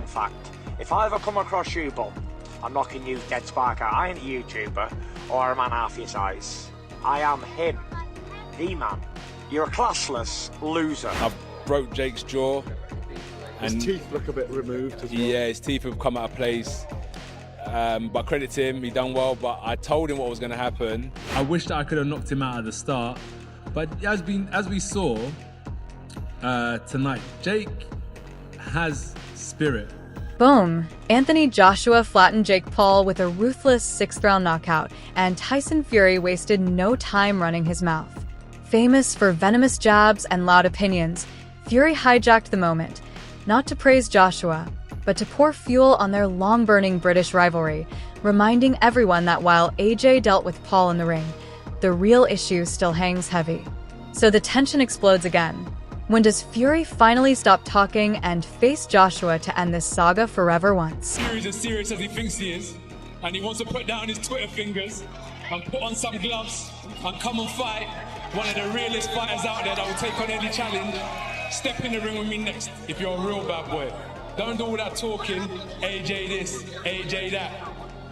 fact. If I ever come across you, bum, I'm knocking you dead spark out. I ain't a YouTuber or a man half your size. I am him, the man. You're a classless loser. I broke Jake's jaw. His teeth look a bit removed as well. Yeah, his teeth have come out of place. But credit to him, he done well, but I told him what was going to happen. I wish that I could have knocked him out at the start, but as we saw tonight, Jake has spirit. Boom! Anthony Joshua flattened Jake Paul with a ruthless 6th-round knockout, and Tyson Fury wasted no time running his mouth. Famous for venomous jabs and loud opinions, Fury hijacked the moment, not to praise Joshua, but to pour fuel on their long-burning British rivalry, reminding everyone that while AJ dealt with Paul in the ring, the real issue still hangs heavy. So the tension explodes again. When does Fury finally stop talking and face Joshua to end this saga forever once? Fury's as serious as he thinks he is, and he wants to put down his Twitter fingers and put on some gloves and come and fight one of the realest fighters out there that will take on any challenge. Step in the ring with me next if you're a real bad boy. Don't do all that talking, AJ this, AJ that.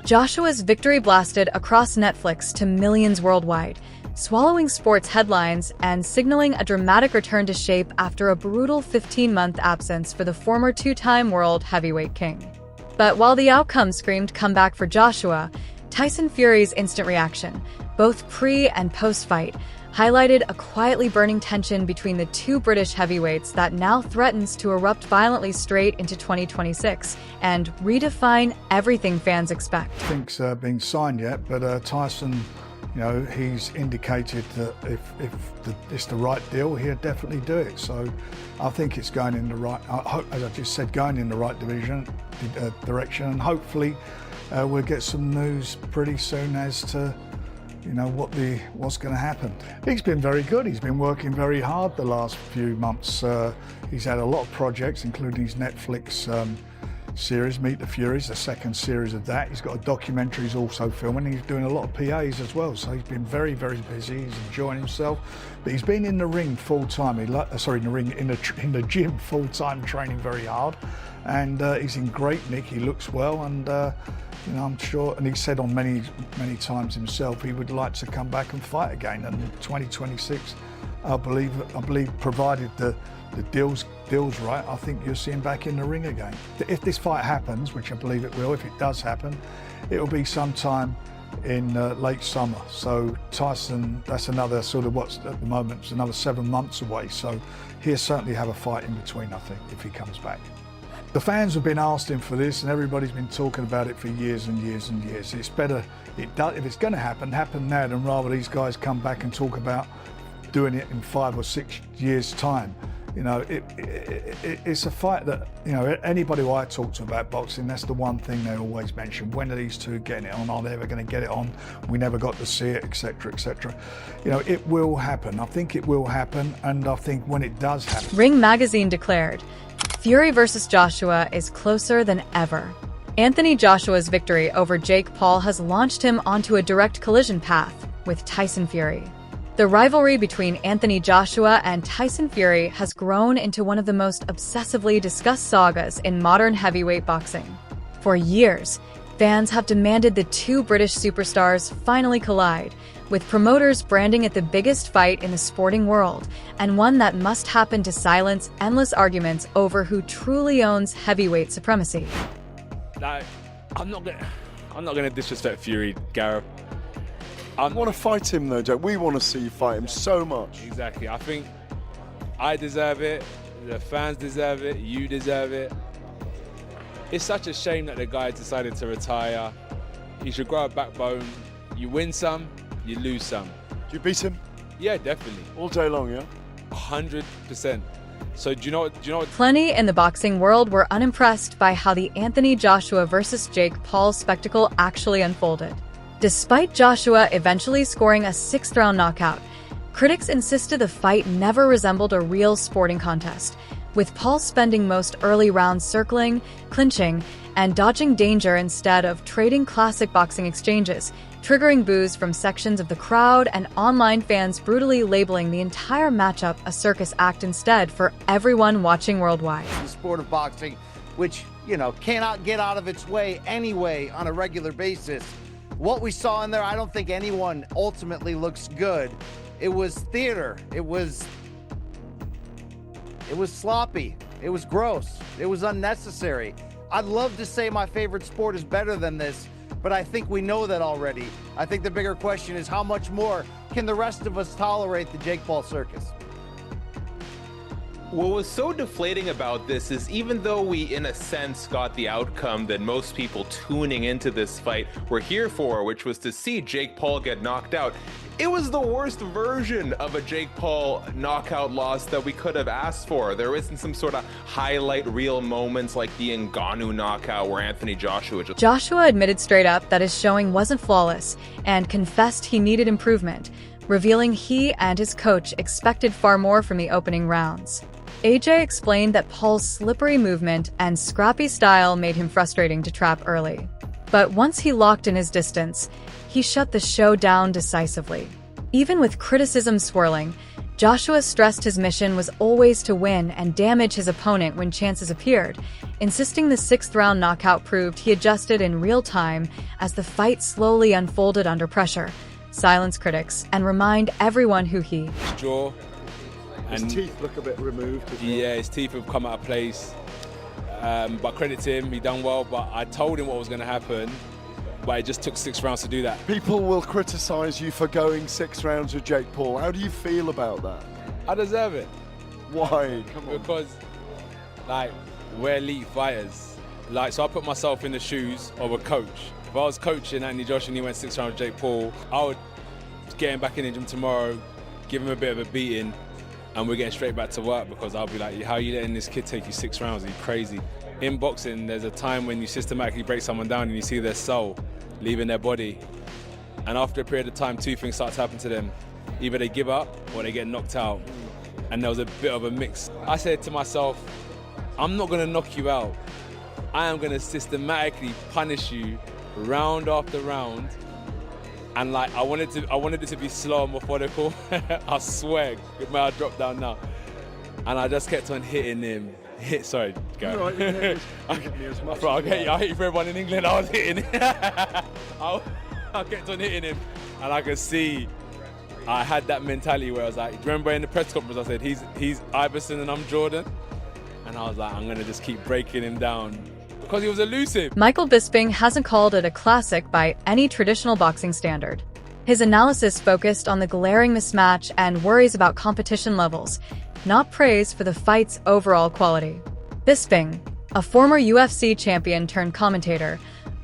Joshua's victory blasted across Netflix to millions worldwide, swallowing sports headlines and signaling a dramatic return to shape after a brutal 15-month absence for the former two-time world heavyweight king. But while the outcome screamed comeback for Joshua, Tyson Fury's instant reaction, both pre- and post-fight, highlighted a quietly burning tension between the two British heavyweights that now threatens to erupt violently straight into 2026 and redefine everything fans expect. I think it's been signed yet, but Tyson, you know, he's indicated that if it's the right deal, he'll definitely do it. So I think it's going in the right, as I just said, going in the right direction, and hopefully we'll get some news pretty soon as to, you know, what's going to happen. He's been very good. He's been working very hard the last few months. He's had a lot of projects, including his Netflix series, Meet the Furies, the second series of that. He's got a documentary he's also filming. He's doing a lot of PAs as well, so he's been very, very busy. He's enjoying himself. But he's been in the ring full time. In the gym full time, training very hard, and he's in great nick. He looks well, and you know, I'm sure, and he said on many times himself, he would like to come back and fight again. And in 2026, I believe, provided the deal's right, I think you'll see him back in the ring again. If this fight happens, which I believe it will, if it does happen, it'll be sometime in late summer. So Tyson, that's another sort of what's at the moment, it's another 7 months away. So he'll certainly have a fight in between, I think, if he comes back. The fans have been asking for this, and everybody's been talking about it for years and years and years. It's better, if it's going to happen now, than rather these guys come back and talk about doing it in 5 or 6 years' time. You know, it's a fight that, you know, anybody who I talk to about boxing, that's the one thing they always mention. When are these two getting it on? Are they ever going to get it on? We never got to see it, etc., etc. You know, it will happen. I think it will happen, and I think when it does happen. Ring Magazine declared, Fury versus Joshua is closer than ever. Anthony Joshua's victory over Jake Paul has launched him onto a direct collision path with Tyson Fury. The rivalry between Anthony Joshua and Tyson Fury has grown into one of the most obsessively discussed sagas in modern heavyweight boxing. For years, fans have demanded the two British superstars finally collide, with promoters branding it the biggest fight in the sporting world, and one that must happen to silence endless arguments over who truly owns heavyweight supremacy. I'm not gonna disrespect Fury, Gareth. I want to fight him though, Jack. We want to see you fight him so much. Exactly. I think I deserve it, the fans deserve it, you deserve it. It's such a shame that the guy decided to retire. He should grow a backbone. You win some, you lose some. Do you beat him? Yeah, definitely. All day long, yeah? 100%. So do you know what? Plenty in the boxing world were unimpressed by how the Anthony Joshua versus Jake Paul spectacle actually unfolded. Despite Joshua eventually scoring a 6th-round knockout, critics insisted the fight never resembled a real sporting contest, with Paul spending most early rounds circling, clinching, and dodging danger instead of trading classic boxing exchanges, triggering boos from sections of the crowd and online fans brutally labeling the entire matchup a circus act instead for everyone watching worldwide. The sport of boxing, which cannot get out of its way anyway on a regular basis. What we saw in there, I don't think anyone ultimately looks good. It was theater. It was sloppy. It was gross. It was unnecessary. I'd love to say my favorite sport is better than this, but I think we know that already. I think the bigger question is how much more can the rest of us tolerate the Jake Paul circus? What was so deflating about this is even though we, in a sense, got the outcome that most people tuning into this fight were here for, which was to see Jake Paul get knocked out, it was the worst version of a Jake Paul knockout loss that we could have asked for. There isn't some sort of highlight reel moments like the Ngannou knockout where Anthony Joshua just... Joshua admitted straight up that his showing wasn't flawless and confessed he needed improvement, revealing he and his coach expected far more from the opening rounds. AJ explained that Paul's slippery movement and scrappy style made him frustrating to trap early. But once he locked in his distance, he shut the show down decisively. Even with criticism swirling, Joshua stressed his mission was always to win and damage his opponent when chances appeared, insisting the sixth-round knockout proved he adjusted in real time as the fight slowly unfolded under pressure, silence critics, and remind everyone who he... Jaw. His teeth look a bit removed as well. Yeah, his teeth have come out of place. But credit to him, he done well. But I told him what was going to happen, but it just took 6 rounds to do that. People will criticise you for going 6 rounds with Jake Paul. How do you feel about that? I deserve it. Why? Come on. Because, we're elite fighters. So I put myself in the shoes of a coach. If I was coaching Anthony Joshua and he went 6 rounds with Jake Paul, I would get him back in the gym tomorrow, give him a bit of a beating, and we're getting straight back to work because I'll be like, how are you letting this kid take you 6 rounds? Are you crazy? In boxing, there's a time when you systematically break someone down and you see their soul leaving their body. And after a period of time, 2 things start to happen to them. Either they give up or they get knocked out. And there was a bit of a mix. I said to myself, I'm not gonna knock you out. I am gonna systematically punish you round after round. And I wanted it to be slow and methodical. I swear, it might have dropped down now. And I just kept on hitting him. Sorry, go. Right, I hit you for everyone in England. I was hitting him. I kept on hitting him. And I could see I had that mentality where I was like, do you remember in the press conference I said, he's Iverson and I'm Jordan? And I was like, I'm gonna just keep breaking him down. Because he was elusive. Michael Bisping hasn't called it a classic by any traditional boxing standard. His analysis focused on the glaring mismatch and worries about competition levels, not praise for the fight's overall quality. Bisping, a former UFC champion turned commentator,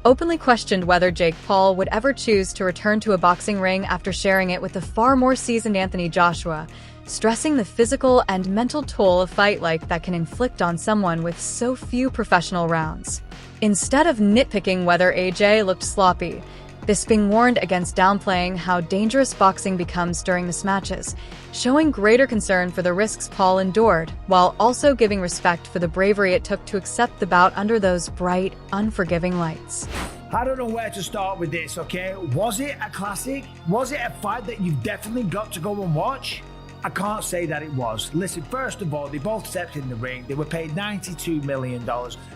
openly questioned whether Jake Paul would ever choose to return to a boxing ring after sharing it with the far more seasoned Anthony Joshua, stressing the physical and mental toll a fight like that can inflict on someone with so few professional rounds. Instead of nitpicking whether AJ looked sloppy, Bisping warned against downplaying how dangerous boxing becomes during mismatches, showing greater concern for the risks Paul endured, while also giving respect for the bravery it took to accept the bout under those bright, unforgiving lights. I don't know where to start with this, okay? Was it a classic? Was it a fight that you've definitely got to go and watch? I can't say that it was. Listen, first of all, they both stepped in the ring. They were paid $92 million.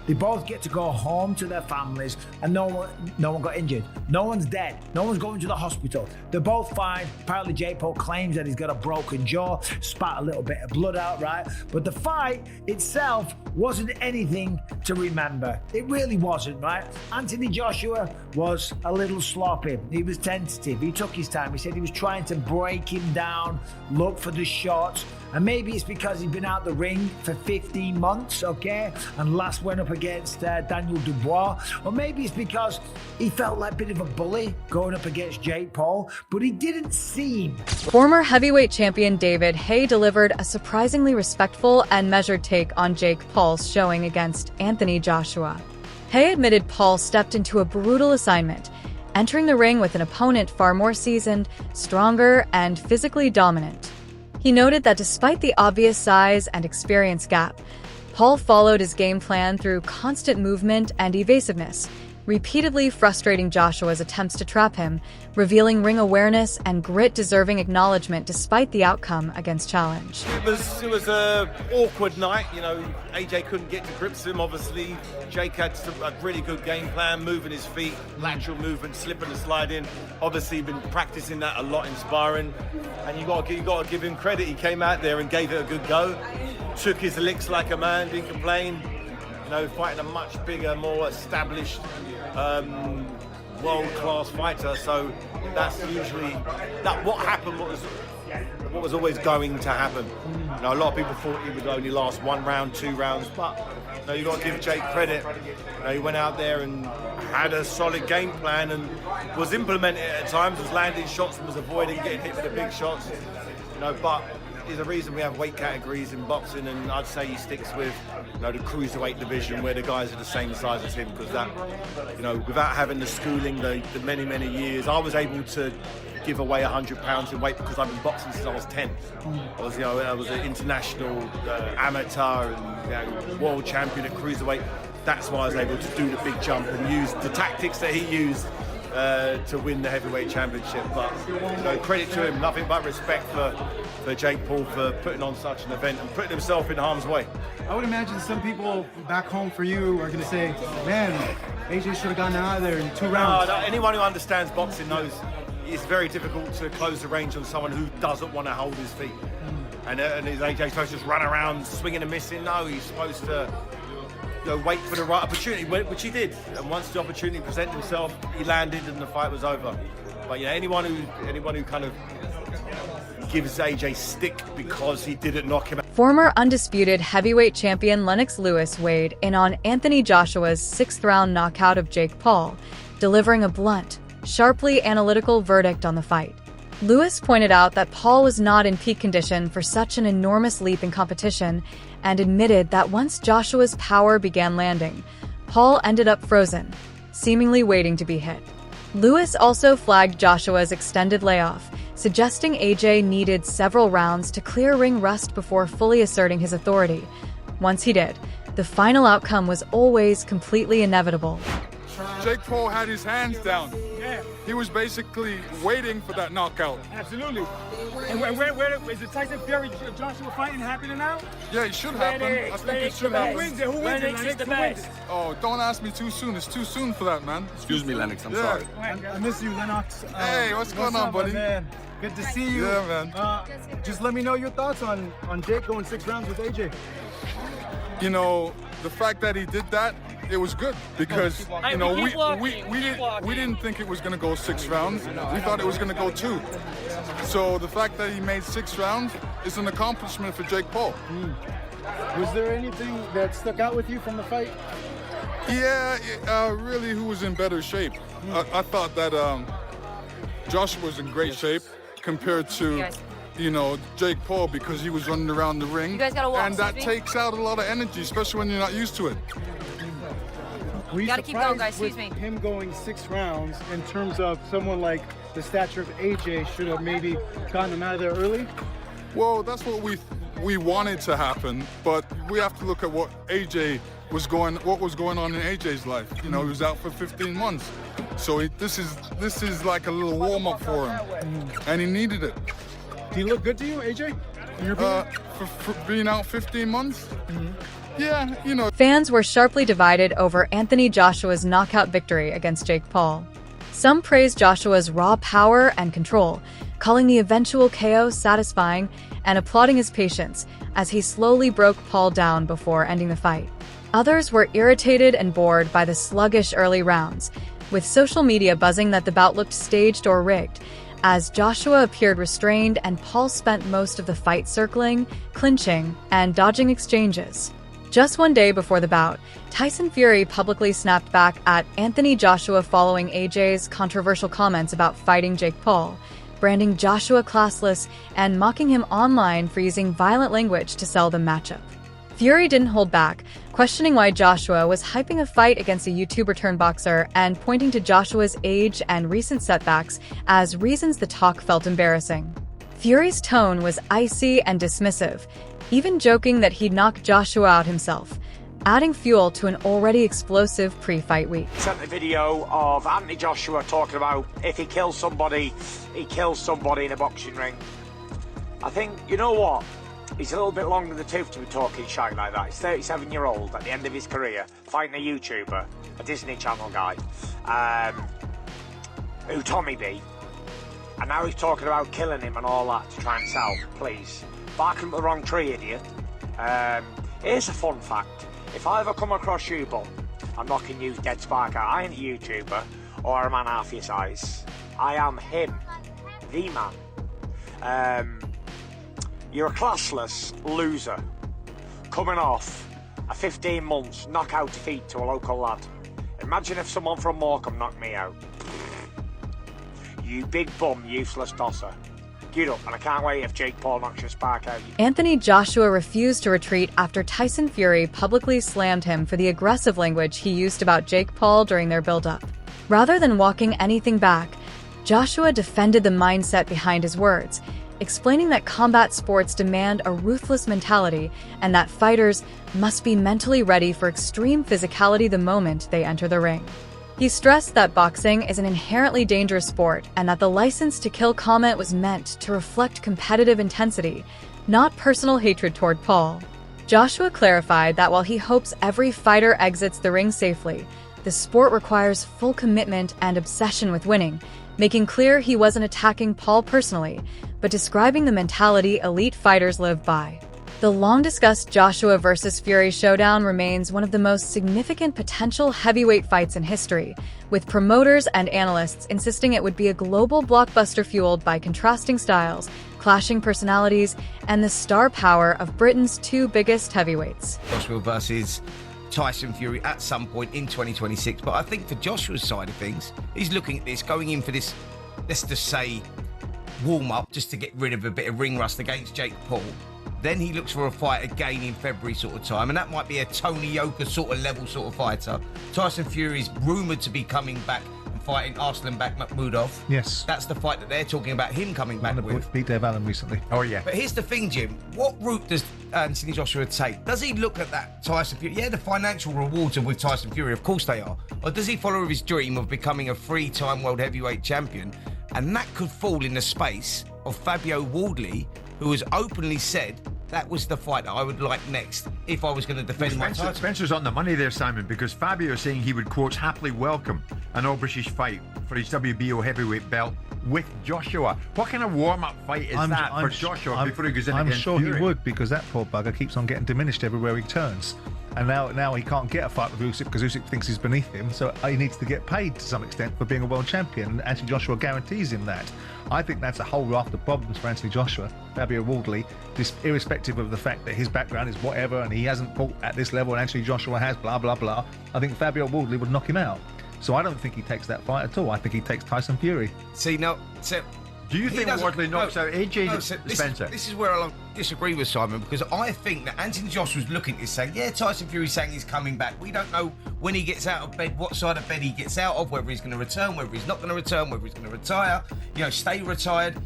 They both get to go home to their families, and no one got injured. No one's dead. No one's going to the hospital. They're both fine. Apparently, Jake Paul claims that he's got a broken jaw, spat a little bit of blood out, right? But the fight itself wasn't anything to remember. It really wasn't, right? Anthony Joshua was a little sloppy. He was tentative. He took his time. He said he was trying to break him down, look for the shots, and maybe it's because he'd been out the ring for 15 months, okay, and last went up against Daniel Dubois, or maybe it's because he felt like a bit of a bully going up against Jake Paul, but he didn't seem. Former heavyweight champion David Haye delivered a surprisingly respectful and measured take on Jake Paul's showing against Anthony Joshua. Haye admitted Paul stepped into a brutal assignment, entering the ring with an opponent far more seasoned, stronger, and physically dominant. He noted that despite the obvious size and experience gap, Paul followed his game plan through constant movement and evasiveness, repeatedly frustrating Joshua's attempts to trap him, revealing ring awareness and grit deserving acknowledgement despite the outcome against Challenge. It was a awkward night. You know, AJ couldn't get to grips with him, obviously. Jake had a really good game plan, moving his feet, lateral movement, slipping and sliding. Obviously been practicing that a lot in sparring. And you got to give him credit. He came out there and gave it a good go. Took his licks like a man, didn't complain. You know, fighting a much bigger, more established, world-class fighter. So that's usually what happened. What was always going to happen. You know, a lot of people thought he would only last 1 round, 2 rounds, but you know, you got to give Jake credit. You know, he went out there and had a solid game plan and was implementing it at times. Was landing shots and was avoiding getting hit with the big shots. You know, but there's a reason we have weight categories in boxing, and I'd say he sticks with, you know, the cruiserweight division where the guys are the same size as him, because that, you know, without having the schooling, the many years, I was able to give away 100 pounds in weight because I've been boxing since I was 10. I was an international amateur and world champion at cruiserweight. That's why I was able to do the big jump and use the tactics that he used to win the heavyweight championship. But you know, credit to him, nothing but respect for Jake Paul for putting on such an event and putting himself in harm's way. I would imagine some people back home for you are going to say, man, AJ should have gotten out of there in 2 rounds. Anyone who understands boxing knows it's very difficult to close the range on someone who doesn't want to hold his feet. And is AJ supposed to just run around swinging and missing? No, he's supposed to, you know, wait for the right opportunity, which he did. And once the opportunity presented himself, he landed and the fight was over. But yeah, anyone who kind of gives AJ stick because he didn't knock him out. Former undisputed heavyweight champion Lennox Lewis weighed in on Anthony Joshua's 6th-round knockout of Jake Paul, delivering a blunt, sharply analytical verdict on the fight. Lewis pointed out that Paul was not in peak condition for such an enormous leap in competition and admitted that once Joshua's power began landing, Paul ended up frozen, seemingly waiting to be hit. Lewis also flagged Joshua's extended layoff, suggesting AJ needed several rounds to clear ring rust before fully asserting his authority. Once he did, the final outcome was always completely inevitable. Jake Paul had his hands down. Yeah. He was basically waiting for that knockout. Absolutely. And where is the Tyson Fury Joshua fighting happening now? Yeah, it should happen. I think it should happen. Who wins it? Who wins it? Oh, don't ask me too soon. It's too soon for that, man. Excuse me, Lennox. I'm sorry. I miss you, Lennox. Hey, what's going on, buddy? Man? Good to see you. Yeah, man. Just let me know your thoughts on Jake going 6 rounds with AJ. You know, the fact that he did that, it was good because, you know, we didn't think it was going to go 6 rounds. We thought it was going to go 2. So the fact that he made 6 rounds is an accomplishment for Jake Paul. Was there anything that stuck out with you from the fight? Yeah, really, who was in better shape? I thought that Joshua was in great shape compared to, you know, Jake Paul, because he was running around the ring. You guys gotta walk, and that takes out a lot of energy, especially when you're not used to it. You gotta keep going, guys. Excuse me. Him going 6 rounds in terms of someone like the stature of AJ should have maybe gotten him out of there early? Well, that's what we wanted to happen, but we have to look at what was going on in AJ's life. You know, he was out for 15 months, so this is like a little warm up for him, and he needed it. Do you look good to you, AJ? For being out 15 months? Yeah, you know. Fans were sharply divided over Anthony Joshua's knockout victory against Jake Paul. Some praised Joshua's raw power and control, calling the eventual KO satisfying and applauding his patience as he slowly broke Paul down before ending the fight. Others were irritated and bored by the sluggish early rounds, with social media buzzing that the bout looked staged or rigged, as Joshua appeared restrained and Paul spent most of the fight circling, clinching, and dodging exchanges. Just one day before the bout, Tyson Fury publicly snapped back at Anthony Joshua following AJ's controversial comments about fighting Jake Paul, branding Joshua classless and mocking him online for using violent language to sell the matchup. Fury didn't hold back, questioning why Joshua was hyping a fight against a YouTuber-turned-boxer and pointing to Joshua's age and recent setbacks as reasons the talk felt embarrassing. Fury's tone was icy and dismissive, even joking that he'd knock Joshua out himself. adding fuel to an already explosive pre-fight week. Sent the video of Anthony Joshua talking about if he kills somebody, he kills somebody in a boxing ring. I think, you know what? He's a little bit long in the tooth to be talking shite like that. He's 37-year-old at the end of his career, fighting a YouTuber, a Disney Channel guy, who Tommy beat. And now he's talking about killing him and all that to try and sell. Please, barking up the wrong tree, idiot. Here's a fun fact. If I ever come across you, bum, I'm knocking you dead spark out. I ain't a YouTuber or a man half your size. I am him, the man. You're a classless loser coming off a 15 months knockout defeat to a local lad. Imagine if someone from Morecambe knocked me out. You big bum, useless tosser. Get up, and I can't wait if Jake Paul knocks your spark out. Anthony Joshua refused to retreat after Tyson Fury publicly slammed him for the aggressive language he used about Jake Paul during their build-up. Rather than walking anything back, Joshua defended the mindset behind his words, explaining that combat sports demand a ruthless mentality and that fighters must be mentally ready for extreme physicality the moment they enter the ring. He stressed that boxing is an inherently dangerous sport and that the license to kill comment was meant to reflect competitive intensity, not personal hatred toward Paul. Joshua clarified that while he hopes every fighter exits the ring safely, the sport requires full commitment and obsession with winning, making clear he wasn't attacking Paul personally, but describing the mentality elite fighters live by. The long-discussed Joshua versus Fury showdown remains one of the most significant potential heavyweight fights in history, with promoters and analysts insisting it would be a global blockbuster fueled by contrasting styles, clashing personalities, and the star power of Britain's two biggest heavyweights. Joshua versus Tyson Fury at some point in 2026, but I think for Joshua's side of things, he's looking at this, going in for this, let's just say, warm-up, just to get rid of a bit of ring rust against Jake Paul. Then he looks for a fight again in February sort of time, and that might be a Tony Yoka sort of level sort of fighter. Tyson Fury is rumoured to be coming back and fighting Arslanbek Makhmudov. Yes. That's the fight that they're talking about him coming back with. Beat Dave Allen recently. Oh, yeah. But here's the thing, Jim. What route does Anthony Joshua take? Does he look at that Tyson Fury? Yeah, the financial rewards are with Tyson Fury. Of course they are. Or does he follow his dream of becoming a three-time world heavyweight champion? And that could fall in the space of Fabio Wardley, who has openly said that was the fight that I would like next if I was going to defend my title. Spencer's on the money there, Simon, because Fabio is saying he would, quote, happily welcome an all-British fight for his WBO heavyweight belt with Joshua. What kind of warm-up fight is that for Joshua before he goes in against Fury? I'm sure he would, because that poor bugger keeps on getting diminished everywhere he turns. And now he can't get a fight with Usyk because Usyk thinks he's beneath him, so he needs to get paid to some extent for being a world champion, and Anthony Joshua guarantees him that. I think that's a whole raft of problems for Anthony Joshua. Fabio Wardley, just irrespective of the fact that his background is whatever and he hasn't fought at this level and Anthony Joshua has, blah, blah, blah, I think Fabio Wardley would knock him out. So I don't think he takes that fight at all. I think he takes Tyson Fury. See, no, so do you think Wardley knocks out AJ Spencer? This is where I disagree with Simon, because I think that Anthony Joshua's looking at this saying, yeah, Tyson Fury's saying he's coming back. We don't know when he gets out of bed, what side of bed he gets out of, whether he's going to return, whether he's not going to return, whether he's going to retire, stay retired.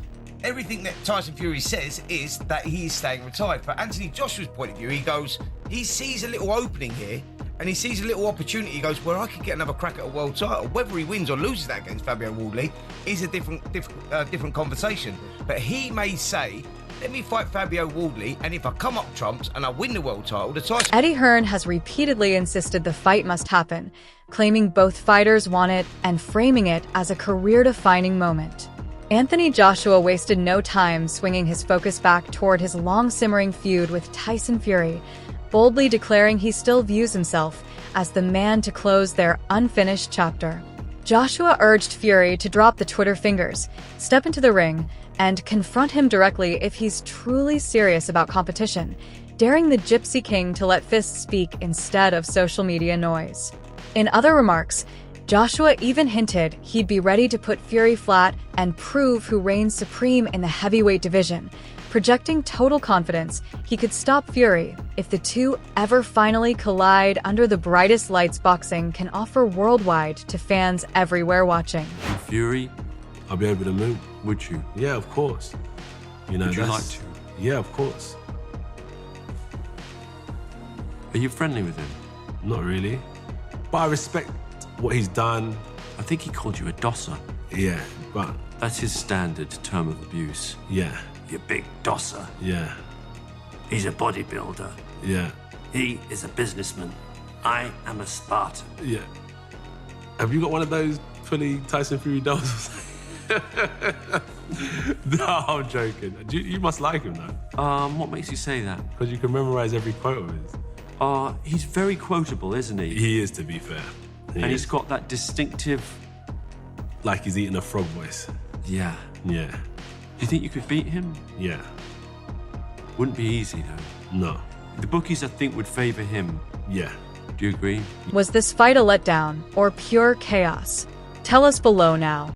Everything that Tyson Fury says is that he is staying retired. From Anthony Joshua's point of view, he sees a little opening here, and he sees a little opportunity. He goes, well, I could get another crack at a world title. Whether he wins or loses that against Fabio Wardley is a different conversation. But he may say, let me fight Fabio Wardley, and if I come up trumps and I win the world title, the Tyson... Eddie Hearn has repeatedly insisted the fight must happen, claiming both fighters want it and framing it as a career-defining moment. Anthony Joshua wasted no time swinging his focus back toward his long-simmering feud with Tyson Fury, boldly declaring he still views himself as the man to close their unfinished chapter. Joshua urged Fury to drop the Twitter fingers, step into the ring, and confront him directly if he's truly serious about competition, daring the Gypsy King to let fists speak instead of social media noise. In other remarks, Joshua even hinted he'd be ready to put Fury flat and prove who reigns supreme in the heavyweight division, projecting total confidence he could stop Fury if the two ever finally collide under the brightest lights boxing can offer worldwide to fans everywhere watching. Fury, I'll be over the moon. Would you? Yeah, of course. Would you like to? Yeah, of course. Are you friendly with him? Not really. But I respect what he's done. I think he called you a dosser. Yeah, but... That's his standard term of abuse. Yeah. You big dosser. Yeah. He's a bodybuilder. Yeah. He is a businessman. I am a Spartan. Yeah. Have you got one of those fully Tyson Fury dolls? No, I'm joking. You must like him, though. What makes you say that? Because you can memorize every quote of his. He's very quotable, isn't he? He is, to be fair. He's got that distinctive... Like he's eating a frog voice. Yeah. Yeah. Do you think you could beat him? Yeah. Wouldn't be easy, though. No. The bookies, I think, would favor him. Yeah. Do you agree? Was this fight a letdown or pure chaos? Tell us below now.